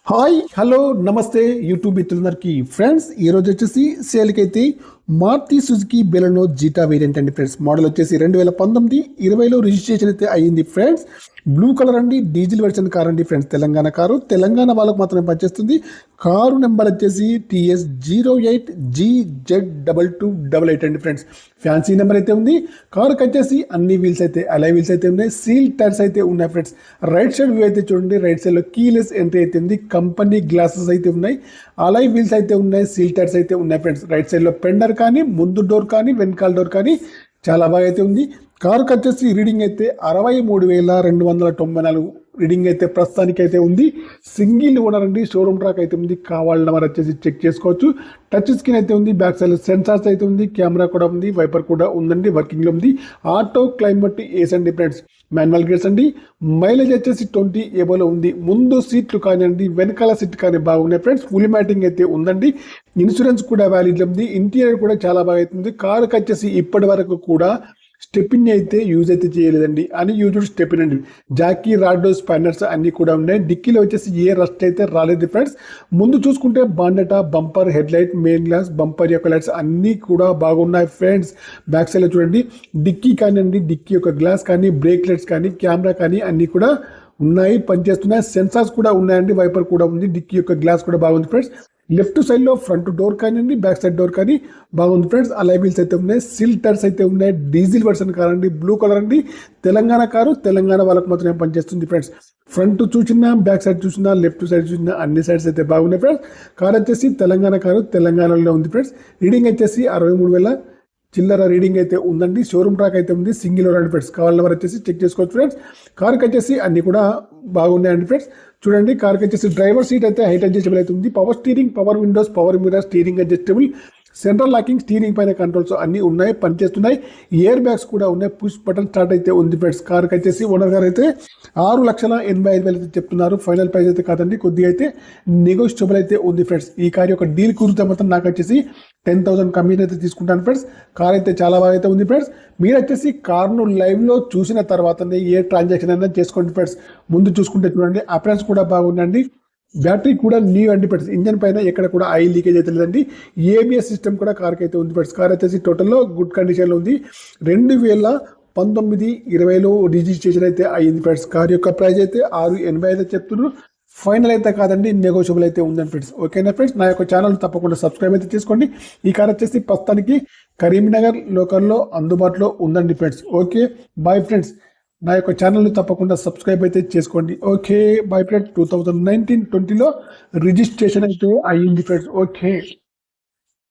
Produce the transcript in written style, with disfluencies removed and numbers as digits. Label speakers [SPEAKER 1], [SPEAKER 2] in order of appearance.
[SPEAKER 1] Hi hello నమస్తే YouTube మిత్రులందరికీ friends ఈరోజు వచ్చేసి సేల్కి అయితే Maruti Suzuki Baleno Zeta variant అండి ఫ్రెండ్స్. మోడల్ వచ్చేసి 2019-20లో రిజిస్ట్రేషన్ అయితే అయ్యింది ఫ్రెండ్స్. బ్లూ కలర్ అండి, డీజిల్ వెర్షన్ కార్ అండి ఫ్రెండ్స్. తెలంగాణ కారు, తెలంగాణ వాళ్ళకు మాత్రమే పనిచేస్తుంది. కారు నెంబర్ వచ్చేసి TS08GZ2288 అండి ఫ్రెండ్స్. ఫ్యాన్సీ నెంబర్ అయితే ఉంది. కారుకి వచ్చేసి అన్ని వీల్స్ అయితే అలై వీల్స్ అయితే ఉన్నాయి. సీల్ టైర్స్ అయితే ఉన్నాయి ఫ్రెండ్స్. రైట్ సైడ్ వ్యూ అయితే చూడండి, రైట్ సైడ్లో కీలెస్ ఎంట్రీ అయితే ఉంది. కంపెనీ గ్లాసెస్ అయితే ఉన్నాయి. అలై వీల్స్ అయితే ఉన్నాయి. సీల్ టైర్స్ అయితే ఉన్నాయి ఫ్రెండ్స్. రైట్ సైడ్లో పెండర్ కానీ, ముందు డోర్ కానీ, వెనకాల డోర్ కానీ చాలా బాగా అయితే ఉంది. కారుకి వచ్చేసి రీడింగ్ అయితే 63,294 రీడింగ్ అయితే ప్రస్తుతానికి అయితే ఉంది. సింగిల్ ఓనర్ అండి, షోరూమ్ ట్రాక్ అయితే ఉంది. కావాలన్న వారు వచ్చేసి చెక్ చేసుకోవచ్చు. టచ్ స్క్రీన్ అయితే ఉంది. బ్యాక్ సైడ్ సెన్సార్స్ అయితే ఉంది. కెమెరా కూడా ఉంది. వైపర్ కూడా ఉందండి, వర్కింగ్లో ఉంది. ఆటో క్లైమేట్ ఏస్ అండి ఫ్రెండ్స్. మాన్యువల్ గేర్స్ అండి. మైలేజ్ వచ్చేసి 20 ఏబోలో ఉంది. ముందు సీట్లు కానివ్వండి, వెనకాల సీట్ కానీ బాగున్నాయి ఫ్రెండ్స్. ఫుల్ మ్యాటింగ్ అయితే ఉందండి. ఇన్సూరెన్స్ కూడా వ్యాలిడ్ ఉంది. ఇంటీరియర్ కూడా చాలా బాగా అవుతుంది. కారుకి వచ్చేసి ఇప్పటి వరకు కూడా స్టెప్పిన్ అయితే యూజ్ అయితే చేయలేదండి. అని యూజ్డ్ స్టెప్పిన్ అండి. జాకీ, రాడ్డో, స్పానర్స్ అన్ని కూడా ఉన్నాయి. డిక్కీలో వచ్చేసి ఏ రస్ట్ అయితే రాలేదు ఫ్రెండ్స్. ముందు చూసుకుంటే బాండెటా, bumper, head light, main glass, bumper యొక్క లైట్స్ అన్నీ కూడా బాగున్నాయి ఫ్రెండ్స్. బ్యాక్ సైడ్లో చూడండి, డిక్కీ కానివ్వండి, డిక్కీ యొక్క గ్లాస్ కానీ, బ్రేక్ లైట్స్ కానీ, కెమెరా కానీ అన్నీ కూడా ఉన్నాయి, పనిచేస్తున్నాయి. సెన్సార్స్ కూడా ఉన్నాయండి, వైపర్ కూడా ఉంది. డిక్కీ యొక్క గ్లాస్ కూడా బాగుంది ఫ్రెండ్స్. లెఫ్ట్ సైడ్లో ఫ్రంట్ డోర్ కానివ్వండి, బ్యాక్ సైడ్ డోర్ కానీ బాగుంది ఫ్రెండ్స్. అలై వీల్స్ అయితే ఉన్నాయి. సీల్ టైర్స్ అయితే ఉన్నాయి. డీజిల్ వర్షన్ కార్ అండి, బ్లూ కలర్ అండి. తెలంగాణ కారు, తెలంగాణ వాళ్ళకు మాత్రమే పనిచేస్తుంది ఫ్రెండ్స్. ఫ్రంట్ చూసినా, బ్యాక్ సైడ్ చూసినా, లెఫ్ట్ సైడ్ చూసినా అన్ని సైడ్స్ అయితే బాగున్నాయి ఫ్రెండ్స్. కార్ వచ్చేసి తెలంగాణ కారు, తెలంగాణలో ఉంది ఫ్రెండ్స్. రీడింగ్ వచ్చేసి 63,000 చిల్లర రీడింగ్ అయితే ఉందండి. షోరూమ్ ట్రాక్ అయితే ఉంది. Single owner friends. కావాలన్న వారు వచ్చేసి చెక్ చేసుకోవచ్చు ఫ్రెండ్స్. కార్కి వచ్చేసి అన్ని కూడా బాగున్నాయండి ఫ్రెండ్స్. చూడండి, కార్కి వచ్చేసి డ్రైవర్ సీట్ అయితే హైట్ అడ్జస్టబుల్ అయితే ఉంది. Power steering, power Windows, power mirror, steering adjustable, central locking, steering పైన కంట్రోల్స్ అన్ని ఉన్నాయి, పనిచేస్తున్నాయి. ఇయర్ బ్యాగ్స్ కూడా ఉన్నాయి. పుష్ బటన్ స్టార్ట్ అయితే ఉంది ఫ్రెండ్స్. కార్కి వచ్చేసి ఓనర్ గారు అయితే 6,85,000 అయితే చెప్తున్నారు. ఫైనల్ ప్రైస్ అయితే కాదండి, కొద్దిగా అయితే నెగోషియబుల్ అయితే ఉంది ఫ్రెండ్స్. ఈ కార్ యొక్క డీల్ కుదిరితే మాత్రం నాకు వచ్చేసి 10,000 కమిషన్ అయితే తీసుకుంటాను ఫ్రెండ్స్. కార్ అయితే చాలా బాగా అయితే ఉంది ఫ్రెండ్స్. మీరు వచ్చేసి కార్ను లైవ్లో చూసిన తర్వాతనే ఏ ట్రాన్సాక్షన్ అయినా చేసుకోండి ఫ్రెండ్స్. ముందు చూసుకుంటే చూడండి, అప్రెన్స్ కూడా బాగుందండి. బ్యాటరీ కూడా న్యూ అండి ఫ్రెండ్స్. ఇంజన్ పైన ఎక్కడ కూడా ఆయిల్ లీకేజ్ అయితే లేదండి. ఏబిఎస్ సిస్టమ్ కూడా కార్కి అయితే ఉంది ఫ్రెండ్స్. కార్ వచ్చేసి టోటల్లో గుడ్ కండిషన్లో ఉంది. 2019-20లో రిజిస్ట్రేషన్ అయితే అయ్యింది ఫ్రెండ్స్. కార్ యొక్క ప్రైస్ అయితే 6,80 అయితే చెప్తున్నారు. ఫైనల్ అయితే కాదండి, నెగోషియబుల్ అయితే ఉందండి ఫ్రెండ్స్. ఓకేనా ఫ్రెండ్స్, నా యొక్క ఛానల్ తప్పకుండా సబ్స్క్రైబ్ అయితే చేసుకోండి. ఈ కార్ వచ్చేసి ప్రస్తుతానికి కరీంనగర్ లోకల్లో అందుబాటులో ఉందండి ఫ్రెండ్స్. ఓకే బాయ్ ఫ్రెండ్స్, నా యొక్క ఛానల్ని తప్పకుండా సబ్స్క్రైబ్ అయితే చేసుకోండి. Okay bye friends. 2019-20లో రిజిస్ట్రేషన్ అయితే అయ్యింది ఫ్రెండ్స్. ఓకే.